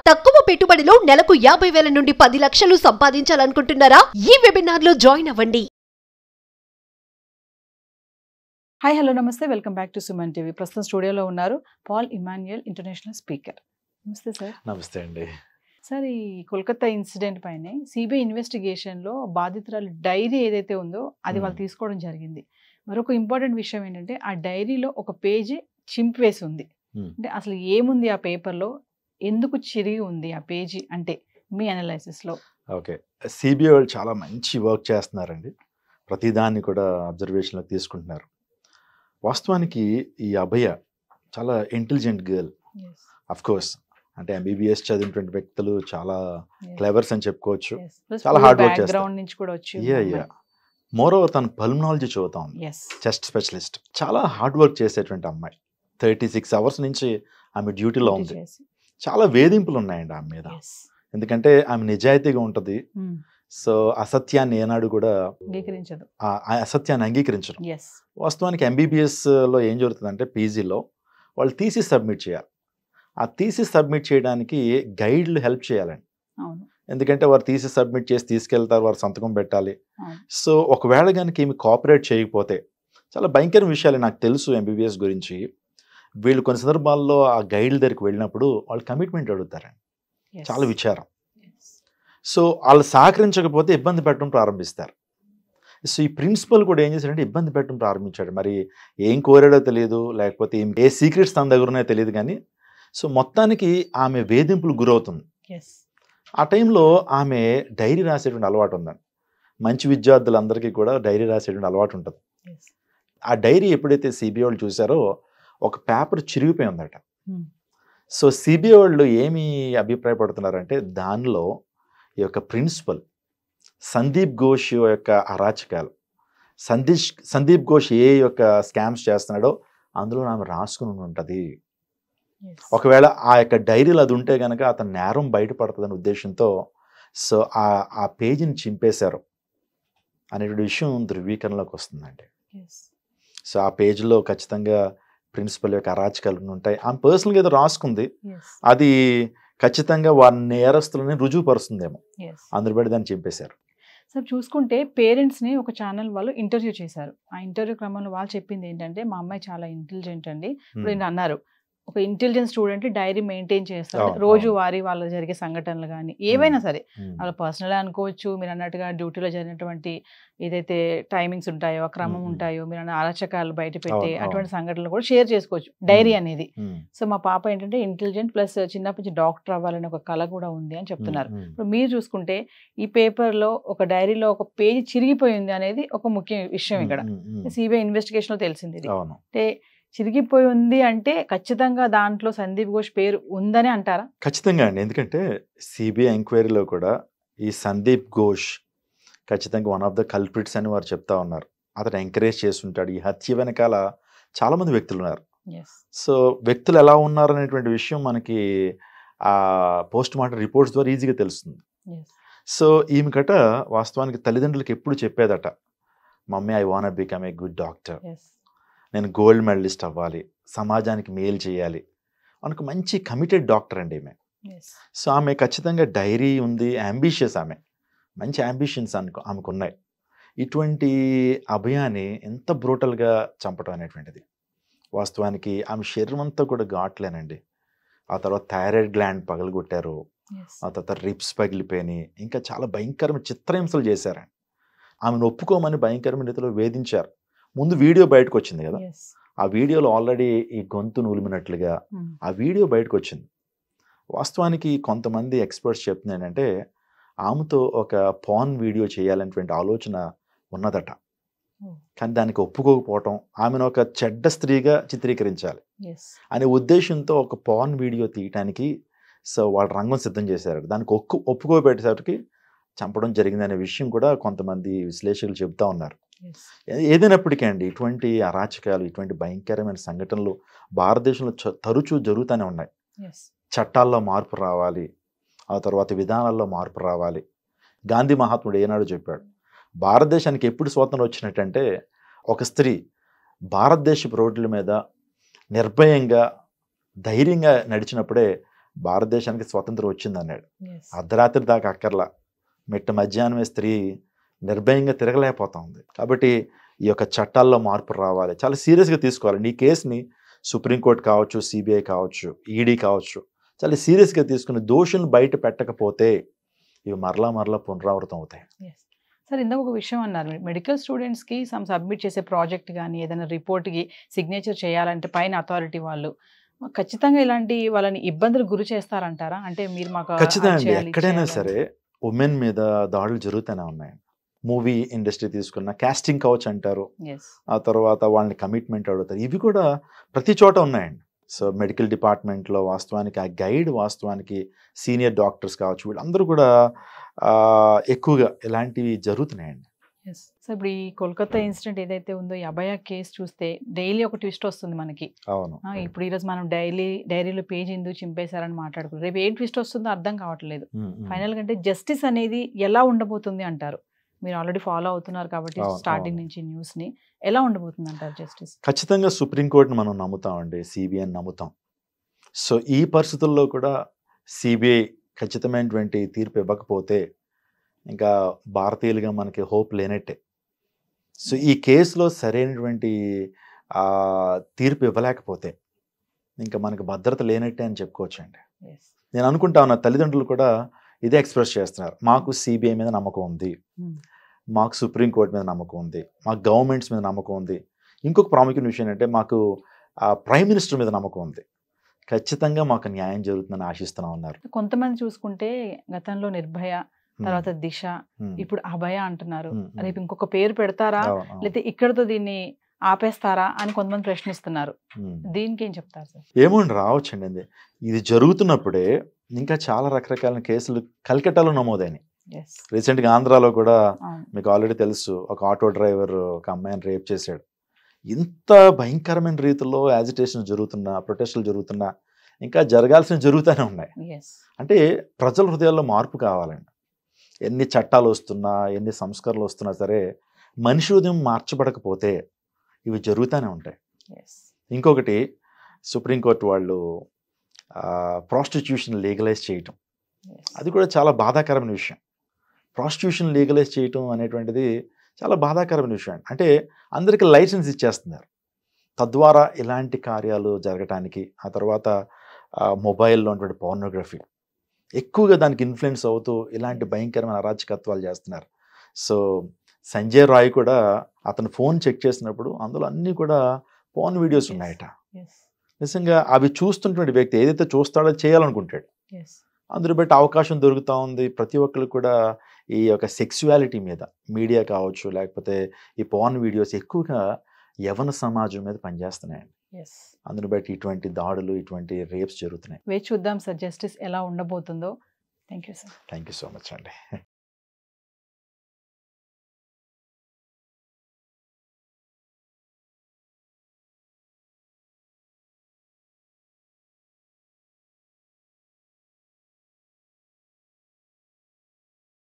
తక్కువ పెట్టుబడిలో నెలకు 50,000 నుండి 10 లక్షలు సంపాదించాలనుకుంటున్నారా? ఈ వెబినార్ లో జాయిన్ అవ్వండి. హాయ్ హలో నమస్తే welcome back to Suman TV. ప్రస్తుతం స్టూడియోలో ఉన్నారు పాల్ ఇమాన్యుయల్, ఇంటర్నేషనల్ స్పీకర్. నమస్తే సార్. నమస్తే అండి. సార్, ఈ కోల్కతా ఇన్సిడెంట్ పైనే సిబిఐ ఇన్వెస్టిగేషన్లో బాధితురాలు డైరీ ఏదైతే ఉందో అది వాళ్ళు తీసుకోవడం జరిగింది. మరొక ఇంపార్టెంట్ విషయం ఏంటంటే ఆ డైరీలో ఒక పేజీ చింపివేసి ఉంది. అంటే అసలు ఏముంది ఆ పేపర్లో, ఎందుకు చిరిగి ఉంది ఆ పేజీ అంటే మీ అనాలైసిస్లో? ఓకే, సిబిఐ వాళ్ళు చాలా మంచి వర్క్ చేస్తున్నారండి. ప్రతిదాన్ని కూడా అబ్జర్వేషన్లోకి తీసుకుంటున్నారు. వాస్తవానికి ఈ అభయ చాలా ఇంటెలిజెంట్ గర్ల్. అఫ్ కోర్స్ అంటే ఎంబీబీఎస్ చదివినటువంటి వ్యక్తులు చాలా క్లెవర్స్ అని చెప్పుకోవచ్చు. చాలా హార్డ్ వర్క్ చేస్తారు. మోర్ ఓవర్ తన పల్మనాలజీ చదువుతా ఉంది, చెస్ట్ స్పెషలిస్ట్. చాలా హార్డ్ వర్క్ చేసేటువంటి అమ్మాయి. 36 hours నుంచి ఆమె డ్యూటీలో ఉంది. చాలా వేధింపులు ఉన్నాయండి ఆమె మీద. ఎందుకంటే ఆమె నిజాయితీగా ఉంటుంది. సో అసత్యాన్ని ఏనాడు కూడా అసత్యాన్ని అంగీకరించరు. వాస్తవానికి ఎంబీబీఎస్ లో ఏం జరుగుతుందంటే పీజీలో వాళ్ళు థీసిస్ సబ్మిట్ చేయాలి. ఆ థీసిస్ సబ్మిట్ చేయడానికి గైడ్లు హెల్ప్ చేయాలండి. ఎందుకంటే వారు థీసిస్ సబ్మిట్ చేసి తీసుకెళ్తారు, వారు సంతకం పెట్టాలి. సో ఒకవేళ కనుక ఏమి కోఆపరేట్ చేయకపోతే చాలా భయంకర విషయాలు నాకు తెలుసు ఎంబీబీఎస్ గురించి. వీళ్ళు కొన్ని సందర్భాల్లో ఆ గైడ్ల దగ్గరికి వెళ్ళినప్పుడు వాళ్ళు కమిట్మెంట్ అడుగుతారండి. చాలా విచారం. సో వాళ్ళు సహకరించకపోతే ఇబ్బంది పెట్టడం ప్రారంభిస్తారు. సో ఈ ప్రిన్సిపల్ కూడా ఏం చేశాడంటే ఇబ్బంది పెట్టడం ప్రారంభించాడు. మరి ఏం కోరాడో తెలియదు, లేకపోతే ఏ సీక్రెట్స్ తన దగ్గర ఉన్నాయో తెలియదు. కానీ సో మొత్తానికి ఆమె వేధింపులు గురవుతుంది. ఆ టైంలో ఆమె డైరీ రాసేటువంటి అలవాటు ఉందండి. మంచి విద్యార్థులందరికీ కూడా డైరీ రాసేటువంటి అలవాటు ఉంటుంది. ఆ డైరీ ఎప్పుడైతే సిబిఐ వాళ్ళు చూసారో ఒక పేపర్ చిరిగిపోయి ఉందట. సో సిబిఐ వాళ్ళు ఏమి అభిప్రాయపడుతున్నారంటే దానిలో ఈ యొక్క ప్రిన్సిపల్ సందీప్ ఘోష్ యొక్క అరాచకాలు, సందీప్ ఘోష్ ఏ యొక్క స్కామ్స్ చేస్తున్నాడో అందులో ఆమె రాసుకుని ఉంటుంది. ఒకవేళ ఆ యొక్క డైరీలో అది ఉంటే కనుక అతను నేరం బయటపడుతుందనే ఉద్దేశంతో సో ఆ పేజీని చింపేశారు అనేటువంటి విషయం ధృవీకరణలోకి వస్తుందండి. సో ఆ పేజీలో ఖచ్చితంగా ప్రిన్సిపల్ యొక్క అరాచకాలు ఉంటాయి. ఆమె పర్సనల్గా ఏదో రాసుకుంది, అది ఖచ్చితంగా వారి నేరస్తులని రుజువుపరుస్తుందేమో, అందరు బట్టి దాన్ని చింపేశారు. సార్, చూసుకుంటే పేరెంట్స్ని ఒక ఛానల్ వాళ్ళు ఇంటర్వ్యూ చేశారు. ఆ ఇంటర్వ్యూ క్రమంలో వాళ్ళు చెప్పింది ఏంటంటే మా అమ్మాయి చాలా ఇంటెలిజెంట్ అండి. ఇప్పుడు నేను అన్నారు ఒక ఇంటెలిజెంట్ స్టూడెంట్ డైరీ మెయింటైన్ చేస్తారు, రోజు వారి వాళ్ళు జరిగే సంఘటనలు కానీ ఏవైనా సరే, వాళ్ళ పర్సనల్ అనుకోవచ్చు, మీరు అన్నట్టుగా డ్యూటీలో జరిగినటువంటి ఏదైతే టైమింగ్స్ ఉంటాయో, క్రమం ఉంటాయో, మీరు అన్న అరాచకాలు బయట పెట్టే అటువంటి సంఘటనలు కూడా షేర్ చేసుకోవచ్చు డైరీ అనేది. సో మా పాప ఏంటంటే ఇంటెలిజెంట్ ప్లస్ చిన్నప్పటి నుంచి డాక్టర్ అవ్వాలని ఒక కళ కూడా ఉంది అని చెప్తున్నారు. ఇప్పుడు మీరు చూసుకుంటే ఈ పేపర్లో ఒక డైరీలో ఒక పేజీ చిరిగిపోయింది అనేది ఒక ముఖ్య విషయం ఇక్కడ సిబిఐ ఇన్వెస్టిగేషన్లో తెలిసింది. అంటే చిరిగిపోయి ఉంది అంటే ఖచ్చితంగా దాంట్లో సందీప్ ఘోష్ పేరు ఉందని అంటారా? ఖచ్చితంగా అండి. ఎందుకంటే సిబిఐ ఎంక్వైరీలో కూడా ఈ సందీప్ ఘోష్ ఖచ్చితంగా వన్ ఆఫ్ ద కల్ప్రిట్స్ అని వారు చెప్తా ఉన్నారు. అతను ఎంకరేజ్ చేస్తుంటాడు. ఈ హత్య వెనకాల చాలా మంది వ్యక్తులు ఉన్నారు. సో వ్యక్తులు ఎలా ఉన్నారు అనేటువంటి విషయం మనకి ఆ పోస్ట్ మార్టం రిపోర్ట్స్ ద్వారా ఈజీగా తెలుస్తుంది. సో ఈమె కట వాస్తవానికి తల్లిదండ్రులకు ఎప్పుడు చెప్పేదట, mummy I want become a good doctor, నేను గోల్డ్ మెడలిస్ట్ అవ్వాలి, సమాజానికి మేలు చేయాలి మనకు మంచి కమిటెడ్ డాక్టర్ అండి ఈమె. సో ఆమె ఖచ్చితంగా డైరీ ఉంది, అంబిషియస్, ఆమె మంచి అంబిషన్స్ ఆమెకు ఉన్నాయి. ఇటువంటి అభయాన్ని ఎంత బ్రూటల్గా చంపడం అనేటువంటిది వాస్తవానికి ఆమె శరీరం అంతా కూడా ఘాట్లేనండి. ఆ తర్వాత థైరాయిడ్ గ్లాండ్ పగలగొట్టారు, ఆ తర్వాత రిప్స్ పగిలిపోయినాయి, ఇంకా చాలా భయంకరమైన చిత్రహింసలు చేశారండి. ఆమెను ఒప్పుకోమని భయంకరమైన రీతిలో వేధించారు. ముందు వీడియో బయటకు వచ్చింది కదా, ఆ వీడియోలో ఆల్రెడీ ఈ గొంతు నూలిమినట్లుగా ఆ వీడియో బయటకు వచ్చింది. వాస్తవానికి కొంతమంది ఎక్స్పర్ట్స్ చెప్తుంది ఏంటంటే ఆమెతో ఒక పాన్ వీడియో చేయాలనేటువంటి ఆలోచన ఉన్నదట. కానీ దానికి ఒప్పుకోకపోవటం, ఆమెను ఒక చెడ్డ స్త్రీగా చిత్రీకరించాలి అనే ఉద్దేశంతో ఒక పాన్ వీడియో తీయటానికి సో వాళ్ళు రంగం సిద్ధం చేశారు. దానికి ఒప్పుకోబెట్టేసరికి చంపడం జరిగిందనే విషయం కూడా కొంతమంది విశ్లేషకులు చెబుతూ ఉన్నారు. ఏదైనప్పటికీ అండి ఇటువంటి అరాచకాలు, ఇటువంటి భయంకరమైన సంఘటనలు భారతదేశంలో తరచూ జరుగుతూనే ఉన్నాయి. చట్టాల్లో మార్పు రావాలి, ఆ తర్వాత విధానాల్లో మార్పు రావాలి. గాంధీ మహాత్ముడు ఏనాడు చెప్పాడు, భారతదేశానికి ఎప్పుడు స్వాతంత్రం వచ్చినట్టంటే ఒక స్త్రీ భారతదేశపు రోడ్ల మీద నిర్భయంగా ధైర్యంగా నడిచినప్పుడే భారతదేశానికి స్వతంత్రం వచ్చింది అన్నాడు. Yes. అర్ధరాత్రి దాకా అక్కర్లా, మిట్ట మధ్యాహ్నమే స్త్రీ నిర్భయంగా తిరగలేకపోతా ఉంది. కాబట్టి ఈ యొక్క చట్టాల్లో మార్పు రావాలి, చాలా సీరియస్గా తీసుకోవాలి. ఈ కేసుని సుప్రీంకోర్టు కావచ్చు, సిబిఐ కావచ్చు, ఈడీ కావచ్చు, చాలా సీరియస్గా తీసుకుని దోషులను బయట పెట్టకపోతే ఇవి మరలా పునరావృతం అవుతాయి. Yes. సార్ ఇందాక ఒక విషయం అన్నారు, మెడికల్ స్టూడెంట్స్కి సబ్మిట్ చేసే ప్రాజెక్ట్ కానీ ఏదైనా రిపోర్ట్కి సిగ్నేచర్ చేయాలంటే పైన అథారిటీ వాళ్ళు ఖచ్చితంగా ఇలాంటి వాళ్ళని ఇబ్బందులు గురి చేస్తారంటారా? అంటే మీరు మాకు ఖచ్చితంగా అండి, ఎక్కడైనా సరే ఉమెన్ మీద దాడులు జరుగుతూనే ఉన్నాయి. మూవీ ఇండస్ట్రీ తీసుకున్న కాస్టింగ్ కౌచ్ అంటారు, ఆ తర్వాత వాళ్ళని కమిట్మెంట్ అడుగుతారు, ఇవి కూడా ప్రతి చోట ఉన్నాయండి. సో మెడికల్ డిపార్ట్మెంట్లో వాస్తవానికి ఆ గైడ్ వాస్తవానికి సీనియర్ డాక్టర్స్ కావచ్చు, వీళ్ళందరూ కూడా ఎక్కువగా ఇలాంటివి జరుగుతున్నాయండి. సో ఇప్పుడు ఈ కోల్కతా ఇన్సిడెంట్ ఏదైతే ఉందో, ఈ అభయ కేసు చూస్తే డైలీ ఒక ట్విస్ట్ వస్తుంది మనకి. అవును, ఇప్పుడు ఈరోజు మనం డైరీలో పేజ్ ఎందుకు చింపేశారని మాట్లాడుకుంటాం, రేపు ఏం ట్విస్ట్ వస్తుందో అర్థం కావట్లేదు. ఫైనల్ కంటే జస్టిస్ అనేది ఎలా ఉండబోతుంది అంటారు? మీరు ఆల్రెడీ ఫాలో అవుతున్నారు కాబట్టి స్టార్టింగ్ నుంచి న్యూస్ ని, ఎలా ఉండబోతుంది అంటారు జస్టిస్? ఖచ్చితంగా సుప్రీంకోర్టుని మనం నమ్ముతామండి, సిబిఐని నమ్ముతాం. సో ఈ పరిస్థితుల్లో కూడా సిబిఐ ఖచ్చితమైనటువంటి తీర్పు ఇవ్వకపోతే ఇంకా భారతీయులుగా మనకి హోప్ లేనట్టే. సో ఈ కేసులో సరైనటువంటి తీర్పు ఇవ్వలేకపోతే ఇంకా మనకు భద్రత లేనట్టే అని చెప్పుకోవచ్చండి. నేను అనుకుంటా ఉన్న తల్లిదండ్రులు కూడా ఇదే ఎక్స్ప్రెస్ చేస్తున్నారు, మాకు సిబిఐ మీద నమ్మకం ఉంది, మాకు సుప్రీంకోర్టు మీద నమ్మకం ఉంది, మాకు గవర్నమెంట్స్ మీద నమ్మకం ఉంది. ఇంకొక ప్రాముఖ్యమైన విషయం ఏంటంటే మాకు ప్రైమ్ మినిస్టర్ మీద నమ్మకం ఉంది, ఖచ్చితంగా మాకు న్యాయం జరుగుతుందని ఆశిస్తున్నా ఉన్నారు. కొంతమంది చూసుకుంటే గతంలో నిర్భయ, తర్వాత దిశ, ఇప్పుడు అభయ అంటున్నారు. రేపు ఇంకొక పేరు పెడతారా, లేకపోతే ఇక్కడతో దీన్ని ఆపేస్తారా అని కొంతమంది ప్రశ్నిస్తున్నారు. దీనికి ఏం చెప్తారు సార్? ఏమోండి, రావచ్చండి. ఇది జరుగుతున్నప్పుడే ఇంకా చాలా రకరకాల కేసులు కల్కట్టాలో నమోదైనాయి. రీసెంట్గా ఆంధ్రాలో కూడా మీకు ఆల్రెడీ తెలుసు, ఒక ఆటో డ్రైవర్ ఒక అమ్మాయిని రేప్ చేశాడు. ఇంత భయంకరమైన రీతిలో యాజిటేషన్ జరుగుతున్నా, ప్రొటెస్టులు జరుగుతున్నా, ఇంకా జరగాల్సిన జరుగుతూనే ఉన్నాయి. అంటే ప్రజల హృదయాల్లో మార్పు కావాలండి. ఎన్ని చట్టాలు వస్తున్నా, ఎన్ని సంస్కరణలు వస్తున్నా సరే మనిషి హృదయం మార్చబడకపోతే ఇవి జరుగుతూనే ఉంటాయి. ఇంకొకటి, సుప్రీంకోర్టు వాళ్ళు ప్రాస్టిట్యూషన్ లీగలైజ్ చేయటం, అది కూడా చాలా బాధాకరమైన విషయం. ప్రాస్టిట్యూషన్ లీగలైజ్ చేయటం అనేటువంటిది చాలా బాధాకరమైన విషయం. అంటే అందరికీ లైసెన్స్ ఇచ్చేస్తున్నారు, తద్వారా ఇలాంటి కార్యాలు జరగటానికి. ఆ తర్వాత మొబైల్లో ఉన్నటువంటి పోర్నోగ్రఫీ ఎక్కువగా దానికి ఇన్ఫ్లుయెన్స్ అవుతూ ఇలాంటి భయంకరమైన అరాచకత్వాలు చేస్తున్నారు. సో సంజయ్ రాయ్ కూడా అతను ఫోన్ చెక్ చేసినప్పుడు అందులో అన్నీ కూడా పోర్న్ వీడియోస్ ఉన్నాయట. నిజంగా అవి చూస్తున్నటువంటి వ్యక్తి ఏదైతే చూస్తాడో చేయాలనుకుంటాడు, అందులో బట్టి అవకాశం దొరుకుతూ ఉంది. ప్రతి ఒక్కరు కూడా ఈ యొక్క సెక్సువాలిటీ మీద మీడియా కావచ్చు, లేకపోతే ఈ పోర్న్ వీడియోస్ ఎక్కువగా యవన సమాజం మీద పనిచేస్తున్నాయండి. అందుని బట్టి ఇటువంటి దాడులు, ఇటువంటి రేప్స్ జరుగుతున్నాయి. వేచి చూద్దాం సార్ జస్టిస్ ఎలా ఉండబోతుందో. Thank you sir. Thank you so much అండి.